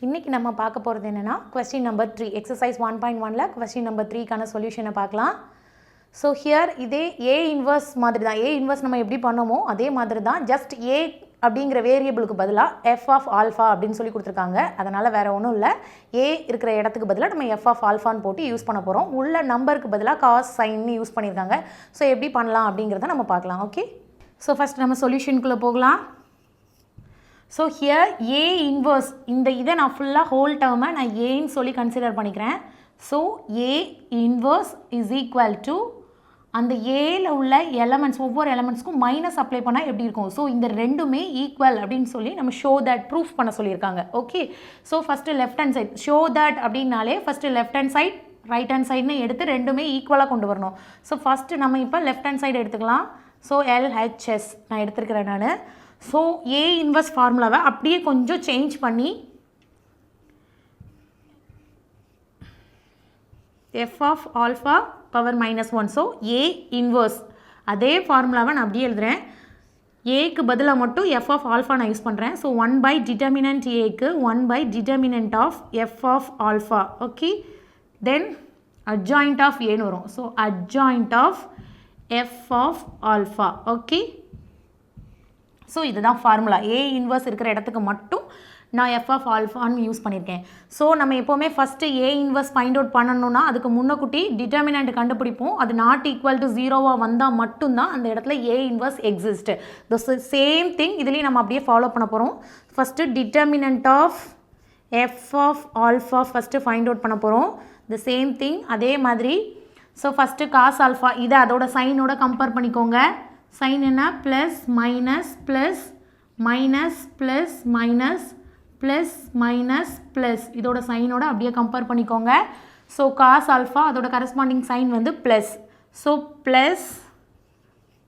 இன்றைக்கி நம்ம பார்க்க போகிறது என்னென்னா question number 3 exercise 1.1ல question number 3க்கான சொல்யூஷனை பார்க்கலாம். ஸோ ஹியர் இதே ஏ இன்வர்ஸ் மாதிரி தான். ஏ இன்வர்ஸ் நம்ம எப்படி பண்ணோமோ அதே மாதிரி தான். ஜஸ்ட் ஏ அப்படிங்கிற வேரியபிளுக்கு பதிலாக எஃப் ஆஃப் ஆல்ஃபா அப்படின்னு சொல்லி கொடுத்துருக்காங்க. அதனால் வேறு ஒன்றும் இல்லை, ஏ இருக்கிற இடத்துக்கு பதிலாக நம்ம எஃப் ஆஃப் ஆல்ஃபான்னு போட்டு யூஸ் பண்ண போகிறோம். உள்ள நம்பருக்கு பதிலாக காஸ் சைன்னு யூஸ் பண்ணியிருக்காங்க. ஸோ எப்படி பண்ணலாம் அப்படிங்கிறத நம்ம பார்க்கலாம். ஓகே, ஸோ ஃபஸ்ட் நம்ம சொல்யூஷனுக்குள்ளே போகலாம். ஸோ ஹியர் ஏ இன்வர்ஸ், இந்த இதை நான் ஃபுல்லாக ஹோல் டேர்மை நான் ஏன்னு சொல்லி கன்சிடர் பண்ணிக்கிறேன். So A inverse is equal to அந்த ஏல உள்ள எலமெண்ட்ஸ், ஒவ்வொரு எலமெண்ட்ஸ்க்கும் மைனஸ் அப்ளை பண்ணால் எப்படி இருக்கும். ஸோ இந்த ரெண்டுமே ஈக்குவல் அப்படின்னு சொல்லி நம்ம ஷோ தட் ப்ரூஃப் பண்ண சொல்லியிருக்காங்க. Okay, so first left hand side show that அப்படின்னாலே first left hand side right hand சைடுன்னு எடுத்து ரெண்டுமே ஈக்குவலாக கொண்டு வரணும். ஸோ ஃபஸ்ட்டு நம்ம இப்போ லெஃப்ட் ஹேண்ட் சைடு எடுத்துக்கலாம். ஸோ LHS நான் எடுத்துருக்கிறேன் நான். ஸோ ஏ இன்வர்ஸ் ஃபார்முலாவை அப்படியே கொஞ்சம் சேஞ்ச் பண்ணி f of alpha power -1. So A inverse அதே ஃபார்முலாவை நான் அப்படியே எழுதுகிறேன். ஏக்கு பதிலாக மட்டும் எஃப் ஆஃப் ஆல்ஃபா நான் யூஸ் பண்ணுறேன். ஸோ 1 பை டிட்டர்மினன்ட் ஏக்கு 1 by determinant of F of alpha. Okay, then adjoint of ஏன்னு வரும். So adjoint of F of alpha. Okay, so இதுதான் ஃபார்முலா. ஏ இன்வர்ஸ் இருக்கிற இடத்துக்கு மட்டும் நான் எஃப் ஆஃப் ஆல்ஃபான்னு யூஸ் பண்ணியிருக்கேன். ஸோ நம்ம எப்போவுமே ஃபஸ்ட்டு ஏ இன்வர்ஸ் ஃபைண்ட் அவுட் பண்ணணும்னா அதுக்கு முன்னக்கூட்டி டிட்டர்மினன்ட் கண்டுபிடிப்போம். அது நாட் ஈக்குவல் டு 0 வந்தால் மட்டும்தான் அந்த இடத்துல A inverse exist. The same thing இதுலேயும் நம்ம அப்படியே ஃபாலோ பண்ண போகிறோம். First determinant of F of alpha first find out பண்ண போகிறோம். த சேம் திங் அதே மாதிரி. ஸோ ஃபஸ்ட்டு காஸ் ஆல்ஃபா இதை அதோட சைனோட கம்பேர் பண்ணிக்கோங்க. சைன் என்ன, plus minus plus minus plus minus plus minus plus, இதோட சைனோட அப்படியே கம்பேர் பண்ணிக்கோங்க. ஸோ காஸ் ஆல்ஃபா அதோட கரஸ்பாண்டிங் சைன் வந்து plus. So plus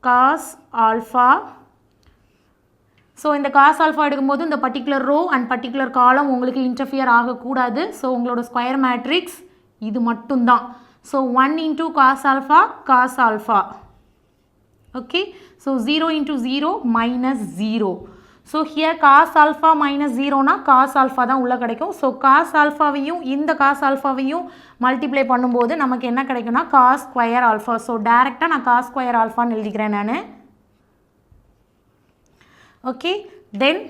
cos alpha. So இந்த காஸ் ஆல்ஃபா எடுக்கும்போது இந்த பர்டிகுலர் ரோ அண்ட் பர்டிகுலர் காலம் உங்களுக்கு இன்டர்ஃபியர் ஆகக்கூடாது. ஸோ உங்களோட ஸ்கொயர் மேட்ரிக்ஸ் இது மட்டும்தான். So 1 into cos alpha cos alpha. Okay, so 0 into 0 minus 0. So here cos alpha minus 0னா காஸ் ஆல்ஃபா தான் உள்ளே கிடைக்கும். ஸோ காஸ் ஆல்ஃபாவையும் இந்த காஸ் ஆல்ஃபாவையும் மல்டிப்ளை பண்ணும்போது நமக்கு என்ன கிடைக்கும்னா காஸ் ஸ்கொயர் ஆல்ஃபா. ஸோ டேரெக்டாக நான் காஸ் ஸ்கொயர் ஆல்ஃபான்னு எழுதிக்கிறேன் நான். ஓகே, தென்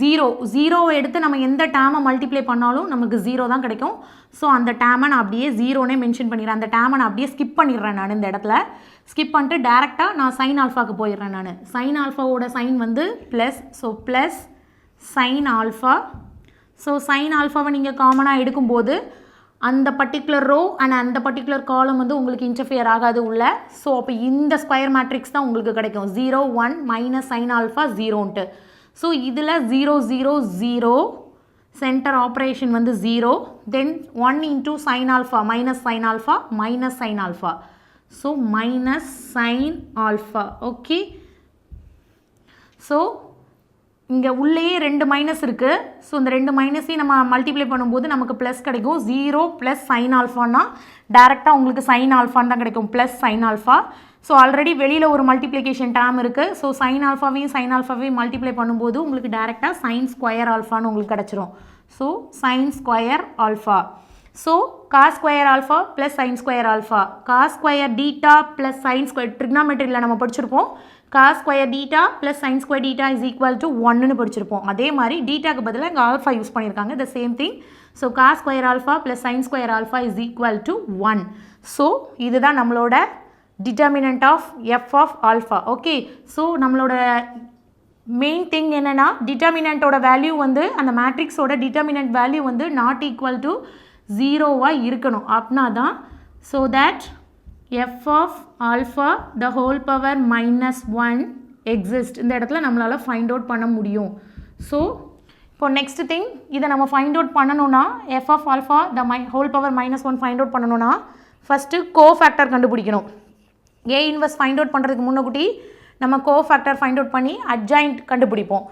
0 எடுத்து நம்ம எந்த டேமை மல்டிப்ளை பண்ணாலும் நமக்கு 0 தான் கிடைக்கும். ஸோ அந்த டேமை நான் அப்படியே 0னே மென்ஷன் பண்ணிடுறேன். அந்த டேமை நான் அப்படியே ஸ்கிப் பண்ணிடுறேன் நான். இந்த இடத்துல ஸ்கிப் பண்ணிட்டு டேரெக்டாக நான் சைன் ஆல்ஃபாவுக்கு போயிடுறேன் நான். சைன் ஆல்ஃபாவோட சைன் வந்து plus. So plus sine alpha. So sine ஆல்ஃபாவை நீங்கள் காமனாக எடுக்கும்போது அந்த பர்டிகுலர் ரோ அண்ட் அந்த பர்டிகுலர் காலம் வந்து உங்களுக்கு இன்டர்ஃபியர் ஆகாது உள்ள. ஸோ அப்போ இந்த ஸ்கொயர் மேட்ரிக்ஸ் தான் உங்களுக்கு கிடைக்கும். 0 1 மைனஸ் சைன் ஆல்ஃபா 0ன்ட்டு. ஸோ இதில் 0 0 0 சென்டர் ஆப்ரேஷன் வந்து 0. தென் 1 into sign alpha minus sine alpha minus sine alpha. So minus sine alpha. Okay, so இங்கே உள்ளேயே 2 மைனஸ் இருக்குது. ஸோ இந்த 2 மைனஸையும் நம்ம மல்டிப்ளை பண்ணும்போது நமக்கு ப்ளஸ் கிடைக்கும். 0 ப்ளஸ் சைன் ஆல்ஃபான்னா டேரெக்டாக உங்களுக்கு சைன் ஆல்ஃபான்னு தான் கிடைக்கும், plus sine alpha. So already வெளியில் ஒரு மல்டிப்ளிகேஷன் டேம் இருக்குது. ஸோ சைன் ஆல்ஃபாவையும் மல்டிப்ளை பண்ணும்போது உங்களுக்கு டேரெக்டாக சைன் ஸ்கொயர் ஆல்ஃபான்னு உங்களுக்கு கிடச்சிரும். So sine square alpha. So cos square alpha plus sine square alpha. Cos square theta plus sine square ட்ரிக்னாமெட்ரியில் நம்ம படிச்சிருப்போம். Cos square theta plus sine square theta is equal to 1ன்னு படிச்சிருப்போம். அதே மாதிரி டீட்டாக்கு பதிலாக இங்கே ஆல்ஃபா யூஸ் பண்ணியிருக்காங்க. The same thing. So cos square alpha plus sine square alpha is equal to 1. So இதுதான் நம்மளோட determinant of F of alpha. Okay, so நம்மளோட மெயின் திங் என்னென்னா டிட்டர்மினண்ட்டோட வேல்யூ வந்து அந்த மேட்ரிக்ஸோட டிட்டர்மினன்ட் வேல்யூ வந்து நாட் ஈக்குவல் டு 0 இருக்கணும். அப்படின்னா தான் so that f of alpha the whole power -1 exist. இந்த இடத்துல நம்மளால் ஃபைண்ட் அவுட் பண்ண முடியும். ஸோ இப்போ நெக்ஸ்ட் திங் இதை நம்ம ஃபைண்ட் அவுட் பண்ணணும்னா f of alpha the whole power -1 find out பண்ணணும்னா ஃபஸ்ட்டு கோஃபேக்டர் கண்டுபிடிக்கணும். ஏ இன்வர்ஸ் ஃபைண்ட் அவுட் பண்ணுறதுக்கு முன்னக்கூட்டி நம்ம கோஃபேக்டர் ஃபைண்ட் அவுட் பண்ணி அட்ஜாயிண்ட் கண்டுபிடிப்போம்.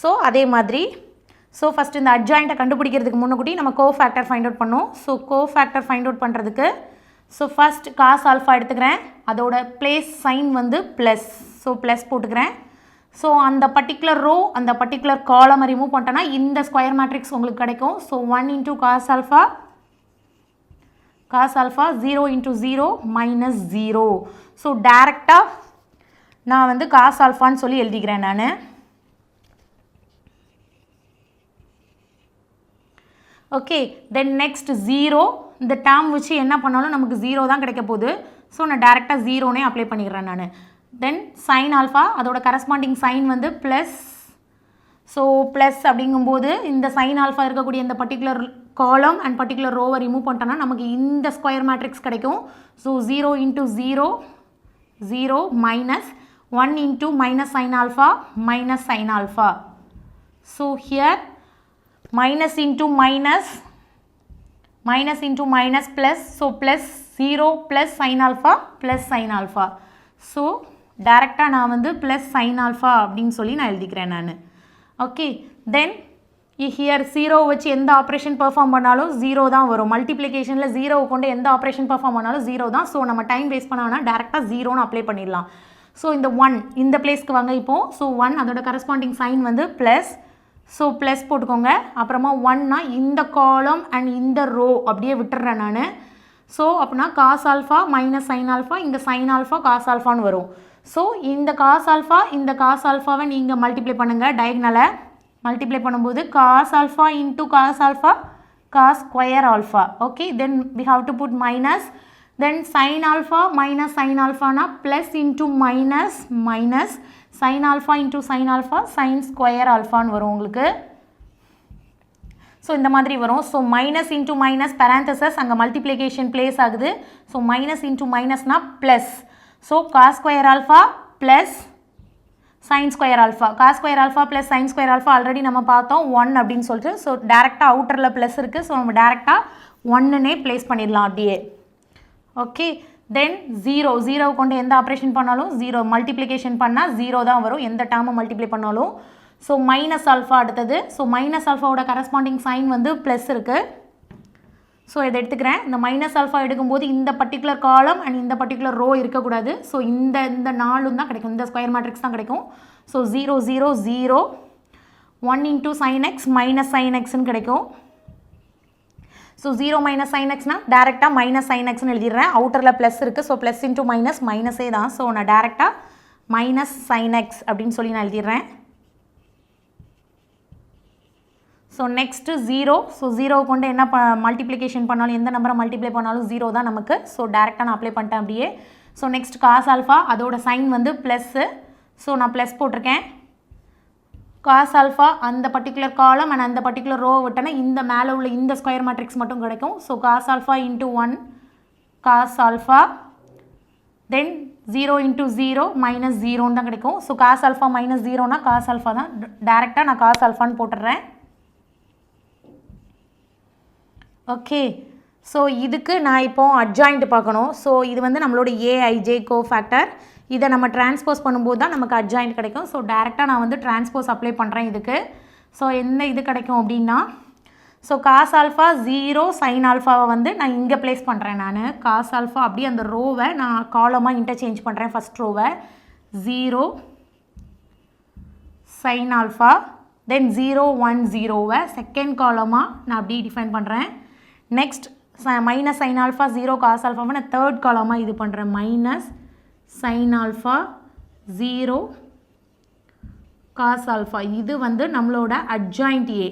ஸோ அதே மாதிரி ஸோ ஃபஸ்ட்டு இந்த அட்ஜாயிண்ட்டை கண்டுபிடிக்கிறதுக்கு முன்னக்கூட்டி நம்ம கோஃபேக்டர் ஃபைண்ட் அவுட் பண்ணோம். ஸோ கோஃபேக்டர் ஃபைண்ட் அவுட் பண்ணுறதுக்கு ஸோ ஃபஸ்ட் காஸ் ஆல்ஃபா எடுத்துக்கிறேன். அதோட ப்ளேஸ் சைன் வந்து ப்ளஸ். ஸோ ப்ளஸ் போட்டுக்கிறேன். ஸோ அந்த பர்டிகுலர் ரோ அந்த பர்டிகுலர் காலமை ரிமூவ் பண்ணிட்டோன்னா இந்த ஸ்கொயர் மேட்ரிக்ஸ் உங்களுக்கு கிடைக்கும். So 1 into cos alpha 0 into 0 minus 0. So டேரெக்டாக நான் வந்து cos alphaன்னு சொல்லி எழுதிக்கிறேன் நான். ஓகே, தென் நெக்ஸ்ட் 0 இந்த டேர்ம் வச்சு என்ன பண்ணாலும் நமக்கு 0 தான் கிடைக்க போகுது. ஸோ நான் டேரெக்டாக 0னே அப்ளை பண்ணிக்கிறேன் நான். தென் சைன் ஆல்ஃபா அதோட கரஸ்பாண்டிங் சைன் வந்து ப்ளஸ். ஸோ ப்ளஸ் அப்படிங்கும்போது இந்த சைன் ஆல்ஃபா இருக்கக்கூடிய இந்த பர்டிகுலர் காலம் அண்ட் பர்டிகுலர் ரோவை ரிமூவ் பண்ணிட்டோன்னா நமக்கு இந்த ஸ்கொயர் மேட்ரிக்ஸ் கிடைக்கும். So 0 into 0 0 minus 1 into minus sin alpha minus sin alpha. So here minus into minus plus, so plus 0 plus sin alpha plus sin alpha. So டேரெக்டாக நான் வந்து plus sine alpha அப்படின்னு சொல்லி நான் எழுதிக்கிறேன் நான். ஓகே, தென் ஹியர் 0 வச்சு எந்த ஆப்ரேஷன் பெர்ஃபார்ம் பண்ணாலும் 0 தான் வரும். மல்டிப்ளிகேஷனில் 0 கொண்டு எந்த ஆப்ரேஷன் பெர்ஃபார்ம் பண்ணாலும் 0 தான். ஸோ நம்ம டைம் வேஸ்ட் பண்ணோன்னா டேரெக்டாக 0ன்னு அப்ளை பண்ணிடலாம். ஸோ இந்த 1 இந்த பிளேஸ்க்கு வாங்க இப்போது. ஸோ 1 அதோட கரஸ்பாண்டிங் சைன் வந்து ப்ளஸ். ஸோ ப்ளஸ் போட்டுக்கோங்க. அப்புறமா 1னா இந்த காலம் அண்ட் இந்த ரோ அப்படியே விட்டுறேன் நான். ஸோ அப்படின்னா cos alpha minus sine alpha, இங்கே சைன் ஆல்ஃபா காஸ் ஆல்ஃபான்னு வரும். ஸோ இந்த காஸ் ஆல்ஃபா இந்த காஸ் ஆல்ஃபாவை நீங்கள் மல்டிப்ளை பண்ணுங்கள். டயக்னலை மல்டிப்ளை பண்ணும்போது cos alpha into cos alpha cos square alpha. Okay, then we have to put minus. Then sine alpha minus sine ஆல்ஃபானா plus into minus minus sine alpha into sine alpha sine square ஆல்ஃபான்னு வரும் உங்களுக்கு. So இந்த மாதிரி வரும். So minus into minus parenthesis அங்கே multiplication place ஆகுது. So minus into மைனஸ்னா plus. So cos square alpha plus sine square alpha. Cos square alpha plus sine square alpha already நம்ம பார்த்தோம் 1 அப்படின்னு சொல்லிட்டு. ஸோ டேரெக்டாக அவுட்டரில் ப்ளஸ் இருக்குது. ஸோ நம்ம டேரெக்டாக 1ன்னே ப்ளேஸ் பண்ணிடலாம் அப்படியே. ஓகே, தென் 0 கொண்டு எந்த ஆப்ரேஷன் பண்ணாலும் 0 மல்டிப்ளிகேஷன் பண்ணால் 0 தான் வரும் எந்த டேர்மை மல்டிப்ளை பண்ணாலும். ஸோ மைனஸ் ஆல்ஃபா அடுத்தது. ஸோ மைனஸ் ஆல்ஃபாவோட கரஸ்பாண்டிங் சைன் வந்து ப்ளஸ் இருக்குது. ஸோ இதை எடுத்துக்கிறேன். இந்த மைனஸ் ஆல்ஃபா எடுக்கும்போது இந்த பர்டிகுலர் காலம் அண்ட் இந்த பர்டிகுலர் ரோ இருக்கக்கூடாது. ஸோ இந்த 4 தான் கிடைக்கும், இந்த ஸ்கொயர் மேட்ரிக்ஸ் தான் கிடைக்கும். So 0 0 0 1 into sin x minus sin xன்னு கிடைக்கும். ஸோ 0 minus sin xனா டேரெக்டாக மைனஸ் sin xன்னு எழுதிடுறேன். அவுட்டரில் ப்ளஸ் இருக்குது. ஸோ ப்ளஸ் இன்ட்டு மைனஸ் மைனஸே தான். ஸோ நான் டேரெக்டாக மைனஸ் sin x அப்படின்னு சொல்லி நான் எழுதிடுறேன். So next 0. ஸோ 0 கொண்டு என்ன மல்டிப்ளிகேஷன் பண்ணாலும் எந்த நம்பரை மல்டிப்ளை பண்ணாலும் 0 தான் நமக்கு. ஸோ டேரெக்டாக நான் அப்ளை பண்ணிட்டேன் அப்படியே. ஸோ நெக்ஸ்ட் காஸ் ஆல்ஃபா அதோட சைன் வந்து ப்ளஸ்ஸு. ஸோ நான் ப்ளஸ் போட்டிருக்கேன். காஸ் ஆல்ஃபா அந்த பர்டிகுலர் காலம் அண்ட் அந்த பர்டிகுலர் ரோ விட்டோன்னா இந்த மேலே உள்ள இந்த ஸ்கொயர் மேட்ரிக்ஸ் மட்டும் கிடைக்கும். So cos alpha into 1 cos alpha, then 0 into 0 minus 0ன்னு தான் கிடைக்கும். ஸோ காஸ் ஆல்ஃபா மைனஸ் 0னா காஸ் ஆல்ஃபா தான். டேரெக்டாக நான் காஸ் ஆல்ஃபான்னு போட்டுடுறேன். ஓகே, ஸோ இதுக்கு நான் இப்போ அட்ஜாயிண்ட் பார்க்கணும். ஸோ இது வந்து நம்மளோட ஏஐஜே கோஃபேக்டர். இதை நம்ம டிரான்ஸ்போஸ் பண்ணும்போது தான் நமக்கு அட்ஜாயிண்ட் கிடைக்கும். ஸோ டேரெக்டாக நான் வந்து டிரான்ஸ்போஸ் அப்ளை பண்ணுறேன் இதுக்கு. ஸோ என்ன இது கிடைக்கும் அப்படின்னா, ஸோ காஸ் ஆல்ஃபா 0 சைன் ஆல்ஃபாவை வந்து நான் இங்கே ப்ளேஸ் பண்ணுறேன் நான். காஸ் ஆல்ஃபா அப்படியே அந்த ரோவை நான் காலமாக இன்டர்சேஞ்ச் பண்ணுறேன். ஃபஸ்ட் ரோவை 0 சைன் ஆல்ஃபா, தென் 0 1 0வை செகண்ட் காலமாக நான் அப்படியே டிஃபைன் பண்ணுறேன். Next minus sine alpha 0 cos ஆல்ஃபாவை நான் தேர்ட் காலமாக இது பண்ணுறேன். Minus sine alpha 0 cos alpha. இது வந்து நம்மளோட adjoint A,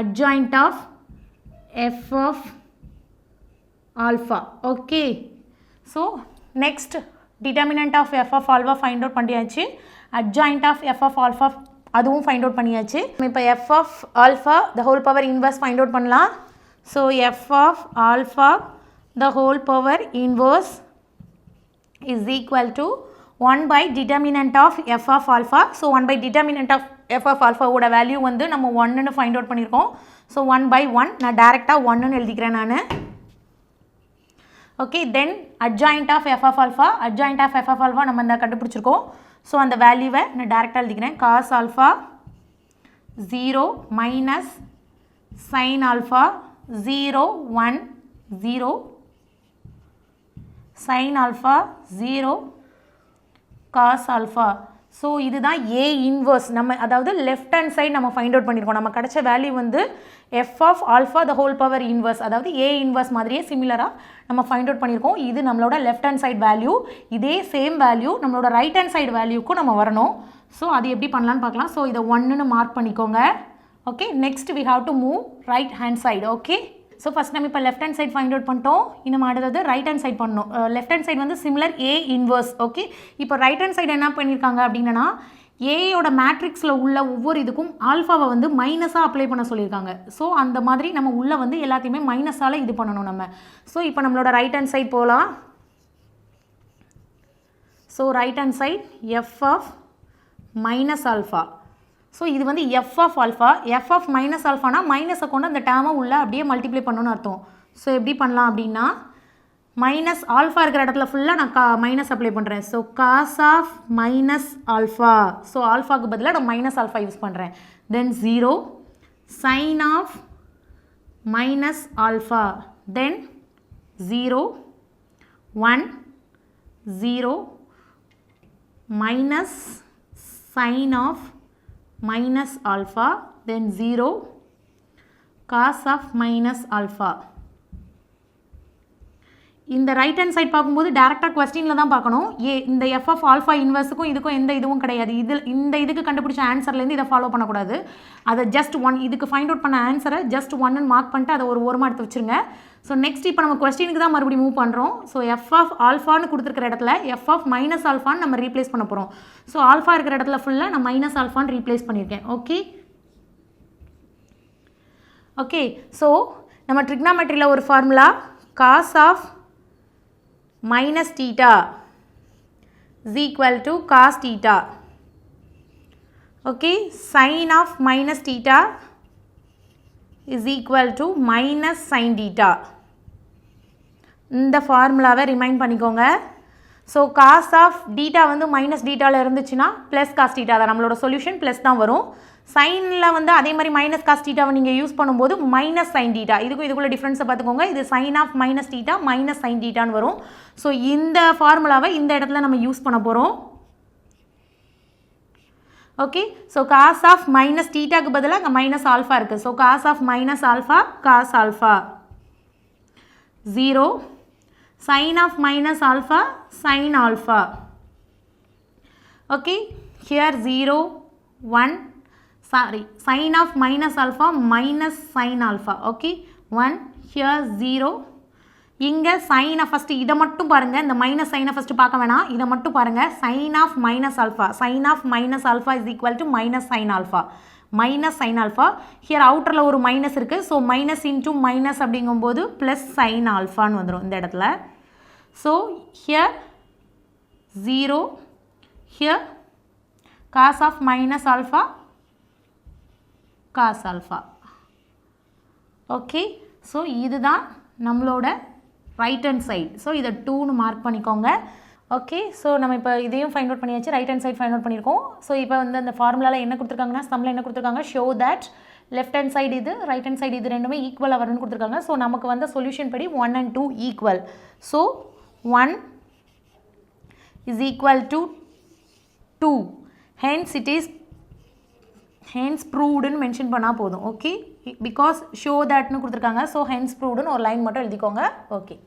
adjoint of F of alpha. Okay, so next determinant of F of alpha find out பண்ணியாச்சு. Adjoint of F of alpha அதுவும் ஃபைண்ட் அவுட் பண்ணியாச்சு. இப்போ F of alpha the whole power inverse find out பண்ணலாம். So f of alpha the whole power inverse is equal to 1 by determinant of f of alpha. So 1 by determinant of f of alpha ஓட value வந்து நம்ம 1ன்னு find out பண்ணியிருக்கோம். So 1 by 1 நான் டேரெக்டாக 1ன்னு எழுதிக்கிறேன் நான். Okay, then adjoint of F of alpha, adjoint of F of alpha நம்ம இந்த கண்டுபிடிச்சிருக்கோம். ஸோ அந்த வேல்யூவை நான் டேரெக்டாக எழுதிக்கிறேன். Cos alpha 0 minus sine alpha 0 1 0 sin alpha 0 cos alpha. So இதுதான் ஏ இன்வர்ஸ். நம்ம அதாவது லெஃப்ட் ஹேண்ட் சைடு நம்ம ஃபைண்ட் அவுட் பண்ணியிருக்கோம். நம்ம கிடைச்ச வேல்யூ வந்து F of alpha the whole power inverse, அதாவது ஏ இன்வர்ஸ் மாதிரியே சிமிலராக நம்ம ஃபைண்ட் அவுட் பண்ணியிருக்கோம். இது நம்மளோட லெஃப்ட் ஹேண்ட் சைடு வேல்யூ. இதே சேம் வேல்யூ நம்மளோட ரைட் ஹேண்ட் சைடு வேல்யூக்கும் நம்ம வரணும். ஸோ அது எப்படி பண்ணலான்னு பார்க்கலாம். ஸோ இதை 1ன்னு மார்க் பண்ணிக்கோங்க. Okay, next we have to move right hand side. Okay, so first நம்ம இப்போ left hand side find out பண்ணிட்டோம். இன்னும் அடுத்தது ரைட் ஹேண்ட் சைட் பண்ணணும். லெஃப்ட் ஹேண்ட் சைடு வந்து சிமிலர் ஏ இன்வர்ஸ். ஓகே, இப்போ ரைட் ஹேண்ட் சைடு என்ன பண்ணியிருக்காங்க அப்படின்னா ஏயோட மேட்ரிக்ஸில் உள்ள ஒவ்வொரு இதுக்கும் ஆல்ஃபாவை வந்து மைனஸாக அப்ளை பண்ண சொல்லியிருக்காங்க. ஸோ அந்த மாதிரி நம்ம உள்ளே வந்து எல்லாத்தையுமே மைனஸால் இது பண்ணணும் நம்ம. ஸோ இப்போ நம்மளோட ரைட் ஹேண்ட் சைட் போகலாம். So right hand side F of minus alpha. So இது வந்து F of alpha. F of minus ஆல்ஃபானா மைனஸை கொண்டு அந்த டேர்மை உள்ளே அப்படியே மல்டிப்ளை பண்ணணும்னு அர்த்தம். ஸோ எப்படி பண்ணலாம் அப்படின்னா மைனஸ் ஆல்ஃபா இருக்கிற இடத்துல ஃபுல்லாக நான் மைனஸ் அப்ளை பண்ணுறேன். So cos of minus alpha. So ஆல்ஃபாவுக்கு பதிலாக நான் மைனஸ் ஆல்ஃபா யூஸ் பண்ணுறேன். Then 0 sine of minus alpha. Then 0 1 0 minus sine of minus alpha, then 0 cos of minus alpha. இந்த ரைட் ஹேண்ட் சைட் பார்க்கும்போது டேரெக்டாக கொஸ்டினில் தான் பார்க்கணும். இந்த எஃப் ஆஃப் ஆல்ஃபா இன்வர்ஸுக்கும் இதுக்கும் எந்த இதுவும் கிடையாது. இந்த இதுக்கு கண்டுபிடிச்ச ஆன்சர்லேருந்து இதை ஃபாலோ பண்ணக்கூடாது. அதை ஜஸ்ட் 1 இதுக்கு ஃபைண்ட் அவுட் பண்ண ஆன்சரை ஜஸ்ட் 1ன்னு மார்க் பண்ணிட்டு அதை ஒரு ஓரமாக எடுத்து வச்சுருங்க. ஸோ நெக்ஸ்ட் இப்போ நம்ம கொஸ்டினுக்கு தான் மறுபடியும் மூவ் பண்ணுறோம். ஸோ எஃப் ஆஃப் ஆல்ஃபான்னு கொடுத்துருக்கிற இடத்துல எஃப் ஆஃப் மைனஸ் ஆல்ஃபான்னு நம்ம ரீப்ளேஸ் பண்ண போகிறோம். ஸோ ஆல்ஃபா இருக்கிற இடத்துல ஃபுல்லாக நான் மைனஸ் ஆல்ஃபான்னு ரீப்ளேஸ் பண்ணியிருக்கேன். ஓகே ஓகே ஸோ நம்ம ட்ரிக்னாமெட்ரியில் ஒரு formula cos of minus theta is equal to cos theta. Okay, sin of minus theta is equal to minus sin theta. இந்த ஃபார்முலாவை ரிமைண்ட் பண்ணிக்கோங்க. ஸோ காஸ் ஆஃப் டீட்டா வந்து minus டீட்டாவில் இருந்துச்சுன்னா plus cos theta தான் நம்மளோட சொல்யூஷன் ப்ளஸ் தான் வரும். சைனில் வந்து அதே மாதிரி மைனஸ் காஸ் டீட்டாவை நீங்கள் யூஸ் பண்ணும்போது மைனஸ் சைன் டீட்டா. இதுக்குள்ளே டிஃப்ரென்ஸை பார்த்துக்கோங்க. இது sine of minus theta minus sine டீட்டான்னு வரும். ஸோ இந்த ஃபார்முலாவை இந்த இடத்துல நம்ம யூஸ் பண்ண போகிறோம். Okay, so cos of minus டீட்டாக்கு பதிலாக அங்கே மைனஸ் ஆல்ஃபா இருக்குது. So cos of minus alpha cos alpha. 0 sin of minus alpha sin alpha. Okay, here 0 1 sorry sin of minus alpha minus sin alpha. Okay, 1 here 0. இங்கே சைனை first இதை மட்டும் பாருங்கள். இந்த மைனஸ் சைனை ஃபஸ்ட்டு பார்க்க வேணாம், இதை மட்டும் பாருங்கள். Sine of minus alpha, sine of minus alpha is equal to minus sine alpha. Minus sine alpha. Here அவுட்டரில் ஒரு மைனஸ் இருக்குது. ஸோ மைனஸ் இன்டூ மைனஸ் அப்படிங்கும்போது ப்ளஸ் சைன் ஆல்ஃபான்னு வந்துடும் இந்த இடத்துல. So here 0 here cos of minus alpha cos alpha. Okay, so இதுதான் நம்மளோட ரைட் ஹேண்ட் சைடு. ஸோ இதை 2ன்னு மார்க் பண்ணிக்கோங்க. ஓகே, ஸோ நம்ம இப்போ இதையும் ஃபைண்ட் அவுட் பண்ணியாச்சு. Right hand side find out பண்ணியிருக்கோம். ஸோ இப்போ வந்து அந்த ஃபார்முலாவில் என்ன கொடுத்துருக்காங்கன்னா சம்மில் என்ன கொடுத்துருக்காங்க, show that left hand side இது ரைட் ஹேண்ட் சைடு இது ரெண்டுமே ஈக்குவலாக வரும்னு கொடுத்துருக்காங்க. ஸோ நமக்கு வந்து சொல்யூஷன் படி 1 and 2 equal. So 1 is equal to 2. Hence it is ப்ரூவ்டுன்னு மென்ஷன் பண்ணால் போதும். ஓகே, பிகாஸ் ஷோ தட்னு கொடுத்துருக்காங்க. ஸோ ஹென்ஸ் ப்ரூவ்டுன்னு ஒரு லைன் மட்டும் எழுதிக்கோங்க. ஓகே.